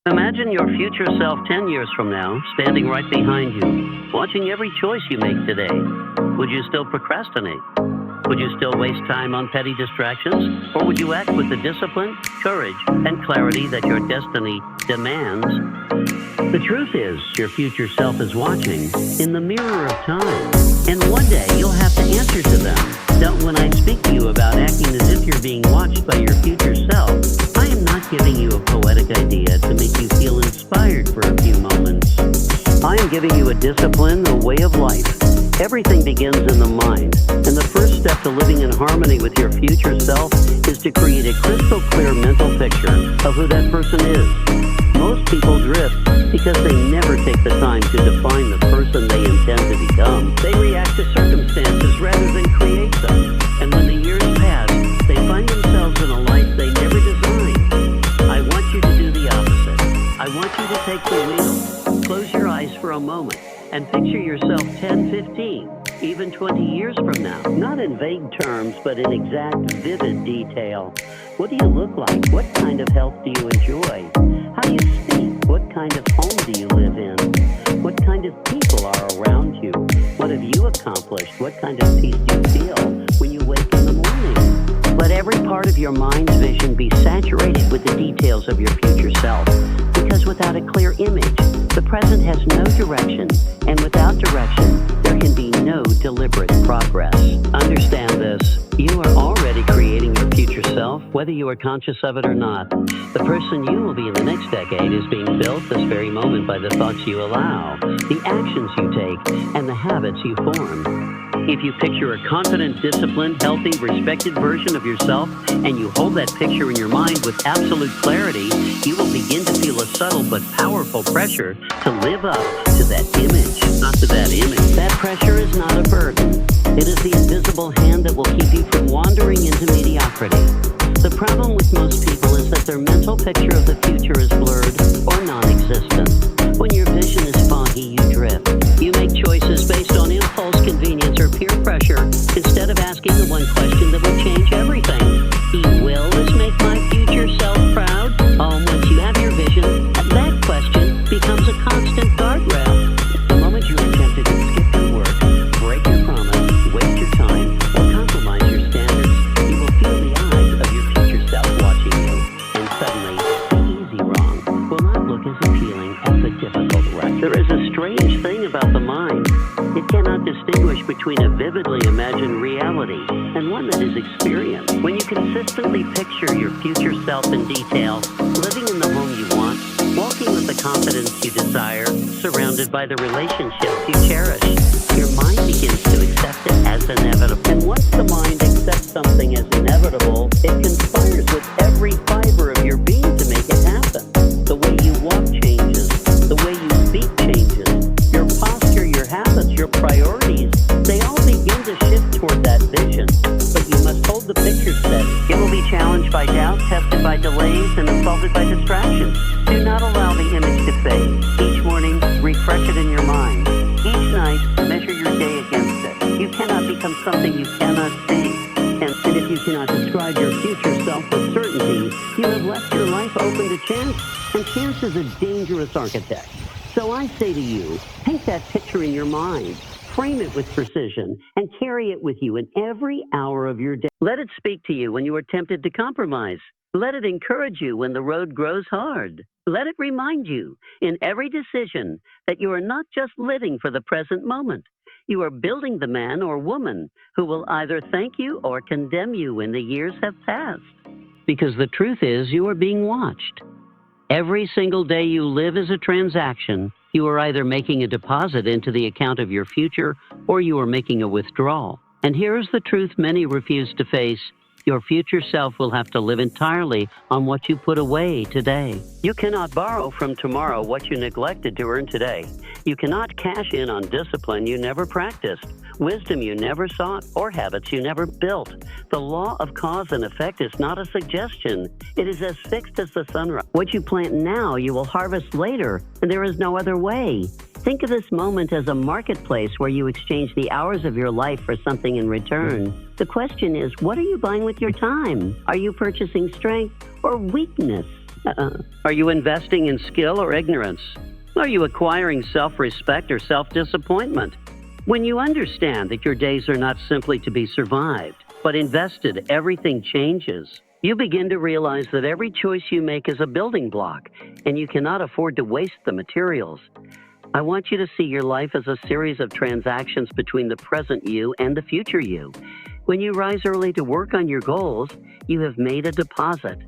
Imagine your future self 10 years from now, standing right behind you, watching every choice you make today. Would you still procrastinate? Would you still waste time on petty distractions? Or would you act with the discipline, courage, and clarity that your destiny demands? The truth is, your future self is watching in the mirror of time. And one day, you'll have to answer to them. When I speak to you about acting as if you're being watched by your future self, I am not giving you a poetic idea to make you feel inspired for a few moments. I am giving you a discipline, a way of life. Everything begins in the mind, and the first step to living in harmony with your future self is to create a crystal clear mental picture of who that person is. Most people drift because they never take the time to define the person they intend to become. They react to circumstances rather than create them. And when the years pass, they find themselves in a life they never designed. I want you to do the opposite. I want you to take the wheel. Close your eyes for a moment and picture yourself 10, 15, even 20 years from now. Not in vague terms, but in exact, vivid detail. What do you look like? What kind of health do you enjoy? How do you speak? What kind of home do you live in? What kind of people are around you? What have you accomplished? What kind of peace do you feel when you wake in the morning? Let every part of your mind's vision be saturated with the details of your future self, because without a clear image, the present has no direction, and without direction, there can be no deliberate progress. Understand this. You are already creating your future self, whether you are conscious of it or not. The person you will be in the next decade is being built this very moment by the thoughts you allow, the actions you take, and the habits you form. If you picture a confident, disciplined, healthy, respected version of yourself, and you hold that picture in your mind with absolute clarity, you will begin to feel a subtle but powerful pressure to live up to that image, not to that image. That pressure is not a burden. It is the invisible hand that will keep you from wandering into mediocrity. The problem with most people is that their mental picture of the future is blurred or non-existent. When your vision is foggy, you drift. You make choices based on impulse, convenience, or peer pressure instead of asking the one question that would change everything. Will this make my future self proud? Once you have your vision, that question becomes a constant guardrail. The moment you are tempted to skip your work, break your promise, waste your time, or compromise your standards, you will feel the eyes of your future self watching you. And suddenly, the easy wrong will not look as appealing as the difficult right. There is a strange thing about the mind. It cannot distinguish between a vividly imagined reality and one that is experienced. When you consistently picture your future self in detail, living in the home you want, walking with the confidence you desire, surrounded by the relationships you cherish, your mind begins to accept it as inevitable. And once the mind accepts something as inevitable, it conspires with every fiber of your being to make it happen. The way you walk changes. The way you speak changes. Your posture, your habits, your priorities, they all begin to shift toward that vision. But you must hold the picture steady. It will be challenged by doubt, tested by delays, and assaulted by distractions. Do not allow the image to fade. Each morning, refresh it in your mind. Each night, measure your day against it. You cannot become something you cannot see. And if you cannot describe your future self with certainty, you have left your life open to chance. And chance is a dangerous architect. So I say to you, paint that picture in your mind, frame it with precision, and carry it with you in every hour of your day. Let it speak to you when you are tempted to compromise. Let it encourage you when the road grows hard. Let it remind you in every decision that you are not just living for the present moment. You are building the man or woman who will either thank you or condemn you when the years have passed. Because the truth is, you are being watched. Every single day you live as a transaction, you are either making a deposit into the account of your future or you are making a withdrawal. And here is the truth many refuse to face. Your future self will have to live entirely on what you put away today. You cannot borrow from tomorrow what you neglected to earn today. You cannot cash in on discipline you never practiced, wisdom you never sought, or habits you never built. The law of cause and effect is not a suggestion. It is as fixed as the sunrise. What you plant now, you will harvest later, and there is no other way. Think of this moment as a marketplace where you exchange the hours of your life for something in return. The question is, what are you buying with your time? Are you purchasing strength or weakness? Are you investing in skill or ignorance? Are you acquiring self-respect or self-disappointment? When you understand that your days are not simply to be survived, but invested, everything changes. You begin to realize that every choice you make is a building block, and you cannot afford to waste the materials. I want you to see your life as a series of transactions between the present you and the future you. When you rise early to work on your goals, you have made a deposit.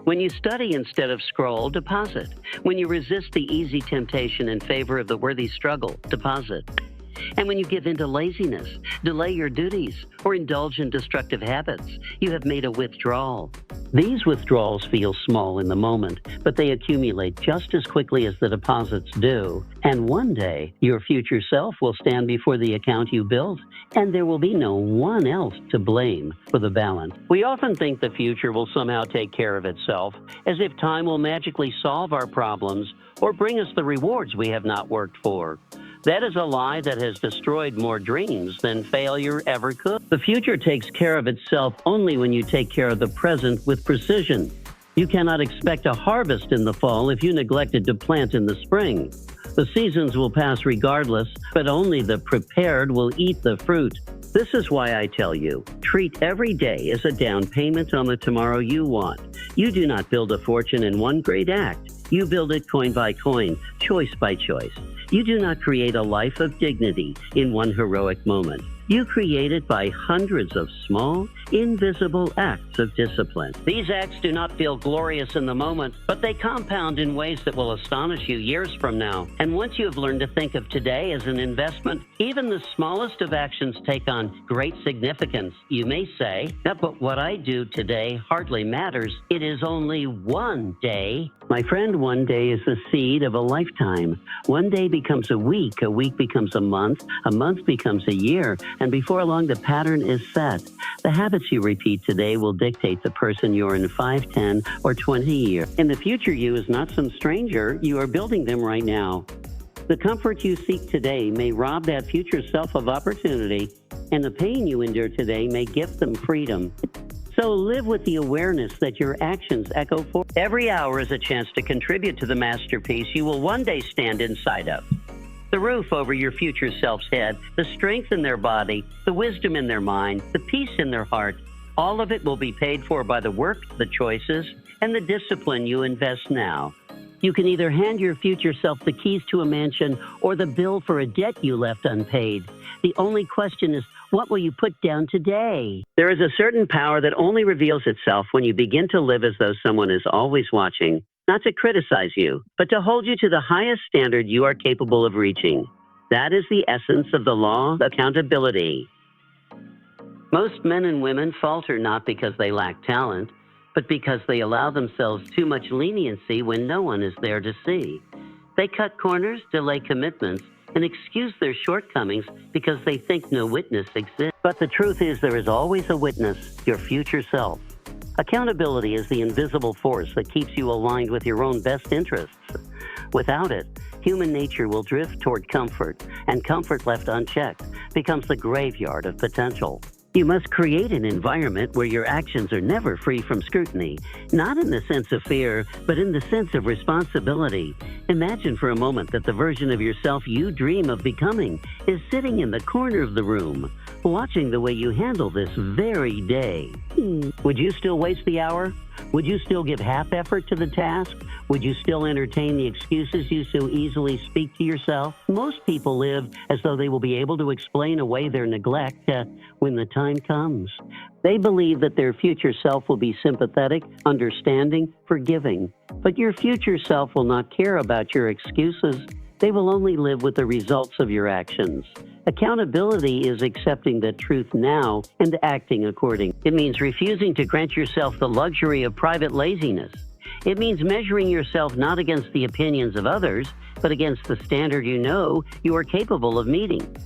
When you study instead of scroll, deposit. When you resist the easy temptation in favor of the worthy struggle, deposit. And when you give in to laziness, delay your duties, or indulge in destructive habits, you have made a withdrawal. These withdrawals feel small in the moment, but they accumulate just as quickly as the deposits do. And one day, your future self will stand before the account you built, and there will be no one else to blame for the balance. We often think the future will somehow take care of itself, as if time will magically solve our problems or bring us the rewards we have not worked for. That is a lie that has destroyed more dreams than failure ever could. The future takes care of itself only when you take care of the present with precision. You cannot expect a harvest in the fall if you neglected to plant in the spring. The seasons will pass regardless, but only the prepared will eat the fruit. This is why I tell you, treat every day as a down payment on the tomorrow you want. You do not build a fortune in one great act. You build it coin by coin, choice by choice. You do not create a life of dignity in one heroic moment. You create it by hundreds of small, invisible acts of discipline. These acts do not feel glorious in the moment, but they compound in ways that will astonish you years from now. And once you have learned to think of today as an investment, even the smallest of actions take on great significance. You may say, but what I do today hardly matters. It is only one day. My friend, one day is the seed of a lifetime. One day becomes a week becomes a month becomes a year, and before long the pattern is set. The habits you repeat today will dictate the person you're in 5, 10, or 20 years. And the future you is not some stranger, you are building them right now. The comfort you seek today may rob that future self of opportunity, and the pain you endure today may gift them freedom. So live with the awareness that your actions echo forth. Every hour is a chance to contribute to the masterpiece you will one day stand inside of. The roof over your future self's head, the strength in their body, the wisdom in their mind, the peace in their heart, all of it will be paid for by the work, the choices, and the discipline you invest now. You can either hand your future self the keys to a mansion or the bill for a debt you left unpaid. The only question is, what will you put down today? There is a certain power that only reveals itself when you begin to live as though someone is always watching, not to criticize you, but to hold you to the highest standard you are capable of reaching. That is the essence of the law of accountability. Most men and women falter not because they lack talent, but because they allow themselves too much leniency when no one is there to see. They cut corners, delay commitments, and excuse their shortcomings because they think no witness exists. But the truth is there is always a witness, your future self. Accountability is the invisible force that keeps you aligned with your own best interests. Without it, human nature will drift toward comfort, and comfort left unchecked becomes the graveyard of potential. You must create an environment where your actions are never free from scrutiny, not in the sense of fear, but in the sense of responsibility. Imagine for a moment that the version of yourself you dream of becoming is sitting in the corner of the room, watching the way you handle this very day. Would you still waste the hour? Would you still give half effort to the task? Would you still entertain the excuses you so easily speak to yourself? Most people live as though they will be able to explain away their neglect when the time comes. They believe that their future self will be sympathetic, understanding, forgiving. But your future self will not care about your excuses. They will only live with the results of your actions. Accountability is accepting the truth now and acting according. It means refusing to grant yourself the luxury of private laziness. It means measuring yourself not against the opinions of others, but against the standard you know you are capable of meeting.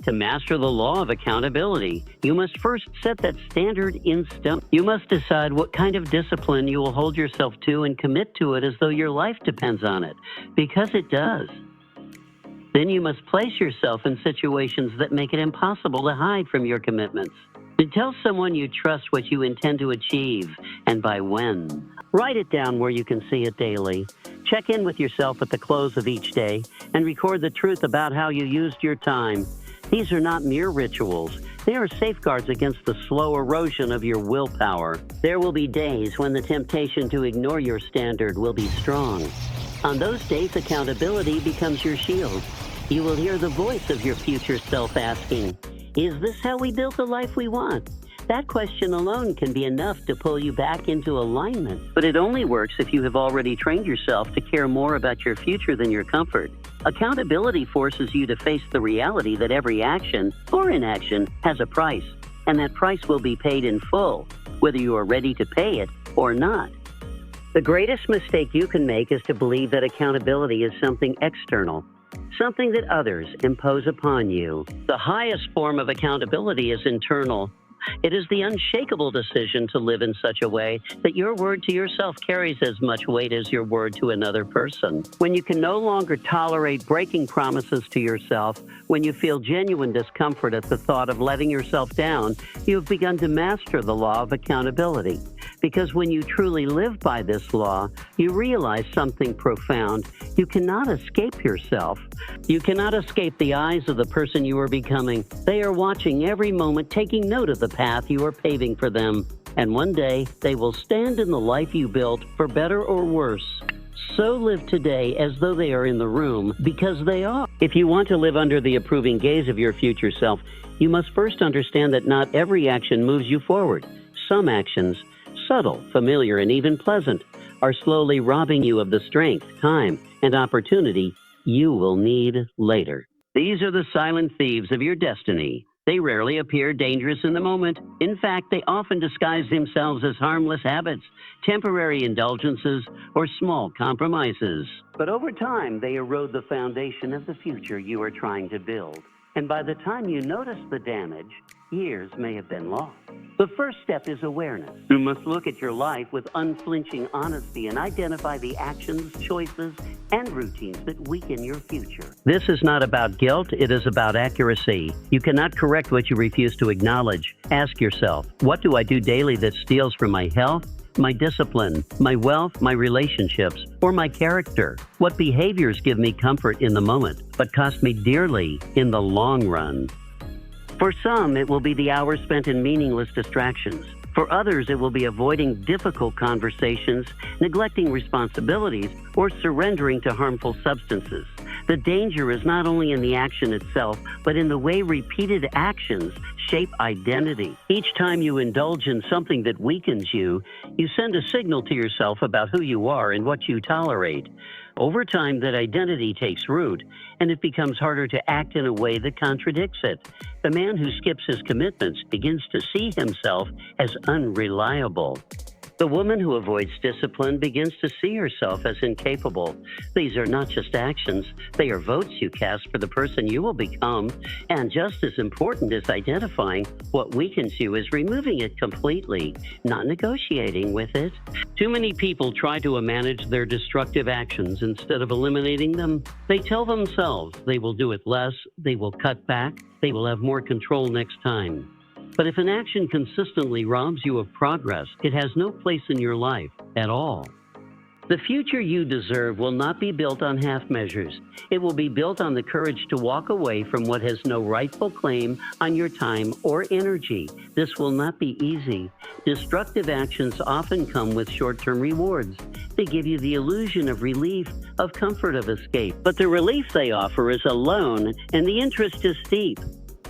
To master the law of accountability, you must first set that standard in stone. You must decide what kind of discipline you will hold yourself to and commit to it as though your life depends on it, because it does. Then you must place yourself in situations that make it impossible to hide from your commitments. And tell someone you trust what you intend to achieve and by when. Write it down where you can see it daily. Check in with yourself at the close of each day and record the truth about how you used your time. These are not mere rituals. They are safeguards against the slow erosion of your willpower. There will be days when the temptation to ignore your standard will be strong. On those days, accountability becomes your shield. You will hear the voice of your future self asking, "Is this how we built the life we want?" That question alone can be enough to pull you back into alignment. But it only works if you have already trained yourself to care more about your future than your comfort. Accountability forces you to face the reality that every action or inaction has a price, and that price will be paid in full, whether you are ready to pay it or not. The greatest mistake you can make is to believe that accountability is something external, something that others impose upon you. The highest form of accountability is internal. It is the unshakable decision to live in such a way that your word to yourself carries as much weight as your word to another person. When you can no longer tolerate breaking promises to yourself, when you feel genuine discomfort at the thought of letting yourself down, you have begun to master the law of accountability. Because when you truly live by this law, you realize something profound. You cannot escape yourself. You cannot escape the eyes of the person you are becoming. They are watching every moment, taking note of the path you are paving for them. And one day, they will stand in the life you built, for better or worse. So live today as though they are in the room, because they are. If you want to live under the approving gaze of your future self, you must first understand that not every action moves you forward. Some actions, subtle, familiar, and even pleasant, are slowly robbing you of the strength, time, and opportunity you will need later. These are the silent thieves of your destiny. They rarely appear dangerous in the moment. In fact, they often disguise themselves as harmless habits, temporary indulgences, or small compromises. But over time, they erode the foundation of the future you are trying to build. And by the time you notice the damage, years may have been lost. The first step is awareness. You must look at your life with unflinching honesty and identify the actions, choices, and routines that weaken your future. This is not about guilt, it is about accuracy. You cannot correct what you refuse to acknowledge. Ask yourself, what do I do daily that steals from my health, my discipline, my wealth, my relationships, or my character? What behaviors give me comfort in the moment, but cost me dearly in the long run? For some, it will be the hours spent in meaningless distractions. For others, it will be avoiding difficult conversations, neglecting responsibilities, or surrendering to harmful substances. The danger is not only in the action itself, but in the way repeated actions shape identity. Each time you indulge in something that weakens you, you send a signal to yourself about who you are and what you tolerate. Over time, that identity takes root, and it becomes harder to act in a way that contradicts it. The man who skips his commitments begins to see himself as unreliable. The woman who avoids discipline begins to see herself as incapable. These are not just actions, they are votes you cast for the person you will become. And just as important as identifying what weakens you is removing it completely, not negotiating with it. Too many people try to manage their destructive actions instead of eliminating them. They tell themselves they will do it less, they will cut back, they will have more control next time. But if an action consistently robs you of progress, it has no place in your life at all. The future you deserve will not be built on half measures. It will be built on the courage to walk away from what has no rightful claim on your time or energy. This will not be easy. Destructive actions often come with short-term rewards. They give you the illusion of relief, of comfort, of escape. But the relief they offer is a loan, and the interest is steep.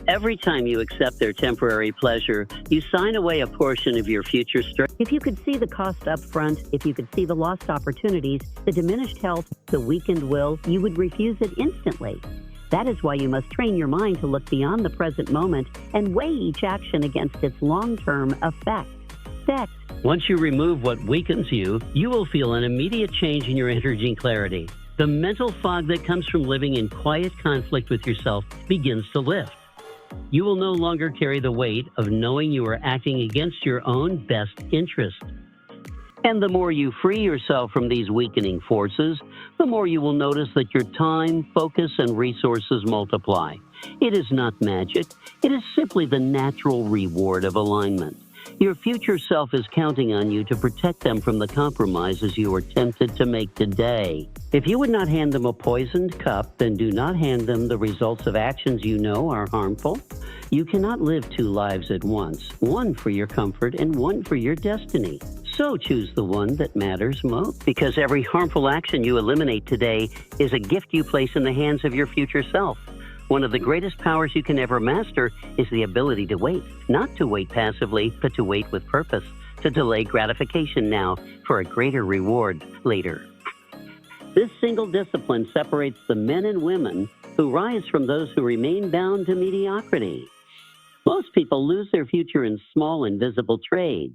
Every time you accept their temporary pleasure, you sign away a portion of your future strength. If you could see the cost up front, if you could see the lost opportunities, the diminished health, the weakened will, you would refuse it instantly. That is why you must train your mind to look beyond the present moment and weigh each action against its long-term effect. Next, Once you remove what weakens you, you will feel an immediate change in your energy and clarity. The mental fog that comes from living in quiet conflict with yourself begins to lift. You will no longer carry the weight of knowing you are acting against your own best interest. And the more you free yourself from these weakening forces, the more you will notice that your time, focus, and resources multiply. It is not magic. It is simply the natural reward of alignment. Your future self is counting on you to protect them from the compromises you are tempted to make today. If you would not hand them a poisoned cup, then do not hand them the results of actions you know are harmful. You cannot live two lives at once, one for your comfort and one for your destiny. So choose the one that matters most, because every harmful action you eliminate today is a gift you place in the hands of your future self. One of the greatest powers you can ever master is the ability to wait. Not to wait passively, but to wait with purpose. To delay gratification now for a greater reward later. This single discipline separates the men and women who rise from those who remain bound to mediocrity. Most people lose their future in small, invisible trades.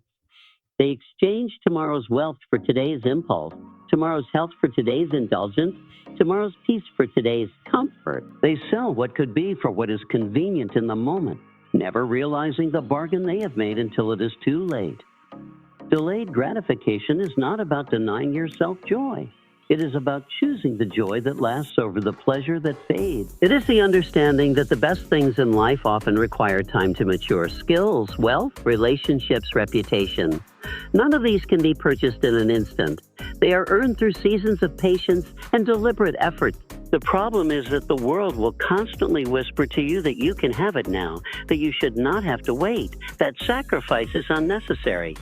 They exchange tomorrow's wealth for today's impulse, tomorrow's health for today's indulgence, tomorrow's peace for today's comfort. They sell what could be for what is convenient in the moment, never realizing the bargain they have made until it is too late. Delayed gratification is not about denying yourself joy. It is about choosing the joy that lasts over the pleasure that fades. It is the understanding that the best things in life often require time to mature: skills, wealth, relationships, reputation. None of these can be purchased in an instant. They are earned through seasons of patience and deliberate effort. The problem is that the world will constantly whisper to you that you can have it now, that you should not have to wait, that sacrifice is unnecessary.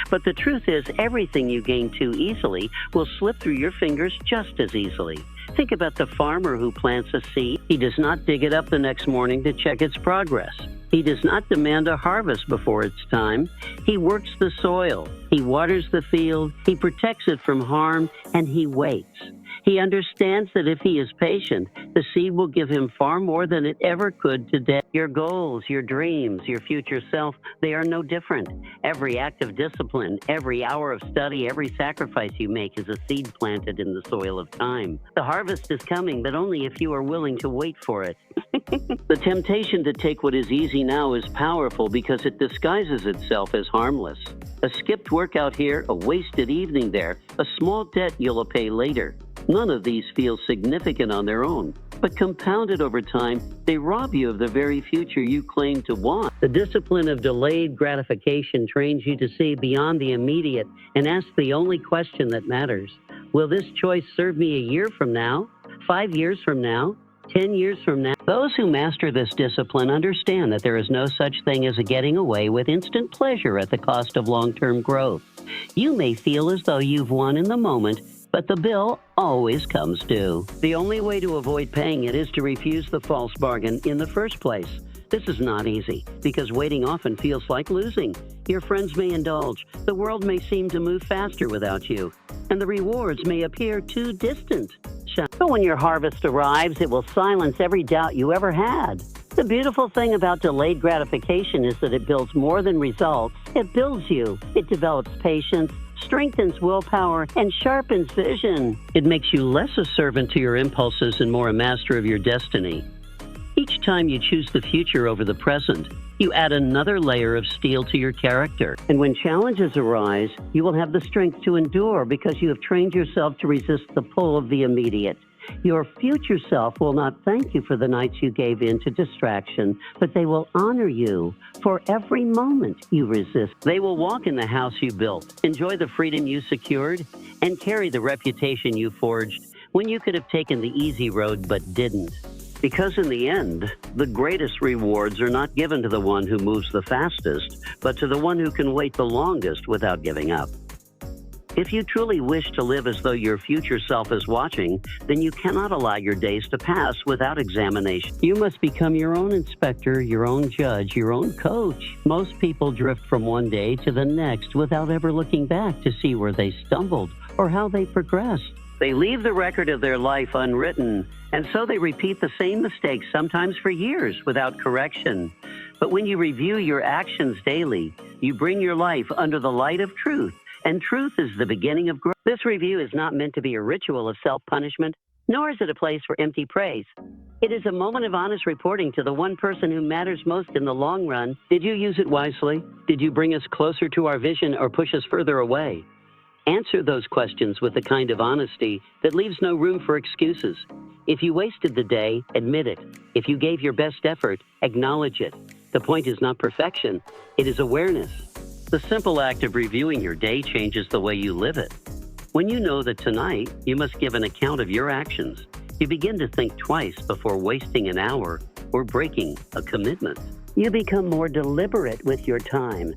But the truth is, everything you gain too easily will slip through your fingers just as easily. Think about the farmer who plants a seed. He does not dig it up the next morning to check its progress. He does not demand a harvest before it's time. He works the soil. He waters the field. He protects it from harm, and he waits. He understands that if he is patient, the seed will give him far more than it ever could today. Your goals, your dreams, your future self, they are no different. Every act of discipline, every hour of study, every sacrifice you make is a seed planted in the soil of time. The harvest is coming, but only if you are willing to wait for it. The temptation to take what is easy now is powerful because it disguises itself as harmless. A skipped workout here, a wasted evening there, a small debt you'll pay later. None of these feel significant on their own, but compounded over time, they rob you of the very future you claim to want. The discipline of delayed gratification trains you to see beyond the immediate and ask the only question that matters. Will this choice serve me a year from now, 5 years from now, 10 years from now? Those who master this discipline understand that there is no such thing as a getting away with instant pleasure at the cost of long-term growth. You may feel as though you've won in the moment, but the bill always comes due. The only way to avoid paying it is to refuse the false bargain in the first place. This is not easy, because waiting often feels like losing. Your friends may indulge, the world may seem to move faster without you, and the rewards may appear too distant. But when your harvest arrives, it will silence every doubt you ever had. The beautiful thing about delayed gratification is that it builds more than results. It builds you. It develops patience, strengthens willpower, and sharpens vision. It makes you less a servant to your impulses and more a master of your destiny. Each time you choose the future over the present, you add another layer of steel to your character. And when challenges arise, you will have the strength to endure because you have trained yourself to resist the pull of the immediate. Your future self will not thank you for the nights you gave in to distraction, but they will honor you for every moment you resist. They will walk in the house you built, enjoy the freedom you secured, and carry the reputation you forged when you could have taken the easy road but didn't. Because in the end, the greatest rewards are not given to the one who moves the fastest, but to the one who can wait the longest without giving up. If you truly wish to live as though your future self is watching, then you cannot allow your days to pass without examination. You must become your own inspector, your own judge, your own coach. Most people drift from one day to the next without ever looking back to see where they stumbled or how they progressed. They leave the record of their life unwritten, and so they repeat the same mistakes, sometimes for years, without correction. But when you review your actions daily, you bring your life under the light of truth, and truth is the beginning of growth. This review is not meant to be a ritual of self-punishment, nor is it a place for empty praise. It is a moment of honest reporting to the one person who matters most in the long run. Did you use it wisely? Did you bring us closer to our vision or push us further away? Answer those questions with the kind of honesty that leaves no room for excuses. If you wasted the day, admit it. If you gave your best effort, acknowledge it. The point is not perfection, it is awareness. The simple act of reviewing your day changes the way you live it. When you know that tonight you must give an account of your actions, you begin to think twice before wasting an hour or breaking a commitment. You become more deliberate with your time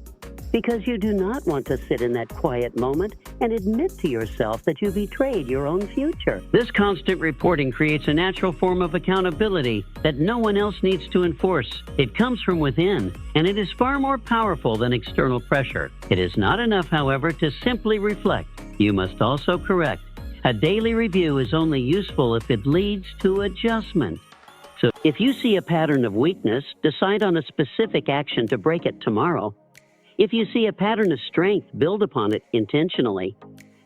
because you do not want to sit in that quiet moment and admit to yourself that you betrayed your own future. This constant reporting creates a natural form of accountability that no one else needs to enforce. It comes from within, and it is far more powerful than external pressure. It is not enough, however, to simply reflect. You must also correct. A daily review is only useful if it leads to adjustment. So if you see a pattern of weakness, decide on a specific action to break it tomorrow. If you see a pattern of strength, build upon it intentionally.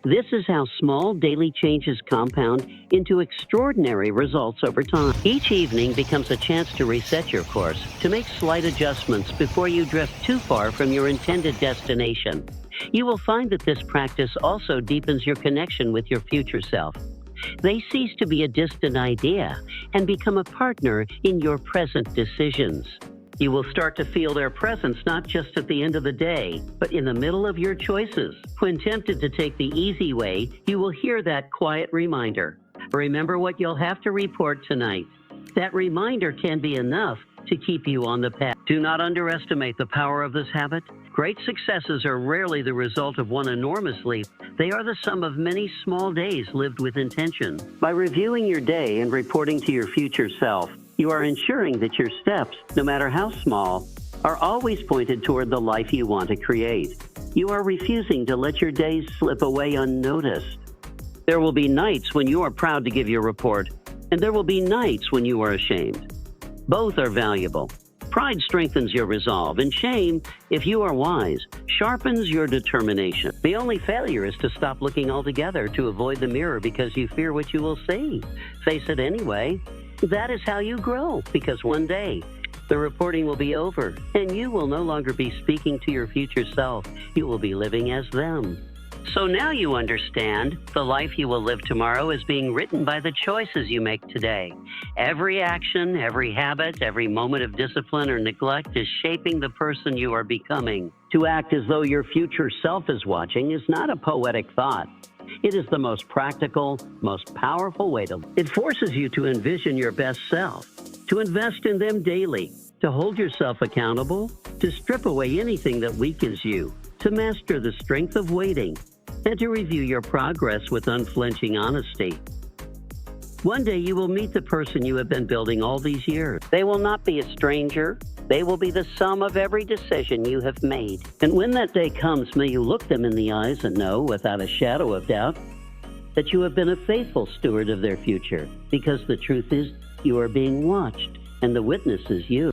This is how small daily changes compound into extraordinary results over time. Each evening becomes a chance to reset your course, to make slight adjustments before you drift too far from your intended destination. You will find that this practice also deepens your connection with your future self. They cease to be a distant idea and become a partner in your present decisions. You will start to feel their presence not just at the end of the day, but in the middle of your choices. When tempted to take the easy way, you will hear that quiet reminder. Remember what you'll have to report tonight. That reminder can be enough to keep you on the path. Do not underestimate the power of this habit. Great successes are rarely the result of one enormous leap. They are the sum of many small days lived with intention. By reviewing your day and reporting to your future self, you are ensuring that your steps, no matter how small, are always pointed toward the life you want to create. You are refusing to let your days slip away unnoticed. There will be nights when you are proud to give your report, and there will be nights when you are ashamed. Both are valuable. Pride strengthens your resolve, and shame, if you are wise, sharpens your determination. The only failure is to stop looking altogether to avoid the mirror because you fear what you will see. Face it anyway. That is how you grow, because one day the reporting will be over, and you will no longer be speaking to your future self. You will be living as them. So now you understand the life you will live tomorrow is being written by the choices you make today. Every action, every habit, every moment of discipline or neglect is shaping the person you are becoming. To act as though your future self is watching is not a poetic thought. It is the most practical, most powerful way to live. It forces you to envision your best self, to invest in them daily, to hold yourself accountable, to strip away anything that weakens you, to master the strength of waiting, and to review your progress with unflinching honesty. One day you will meet the person you have been building all these years. They will not be a stranger. They will be the sum of every decision you have made. And when that day comes, may you look them in the eyes and know, without a shadow of doubt, that you have been a faithful steward of their future, because the truth is you are being watched, and the witness is you.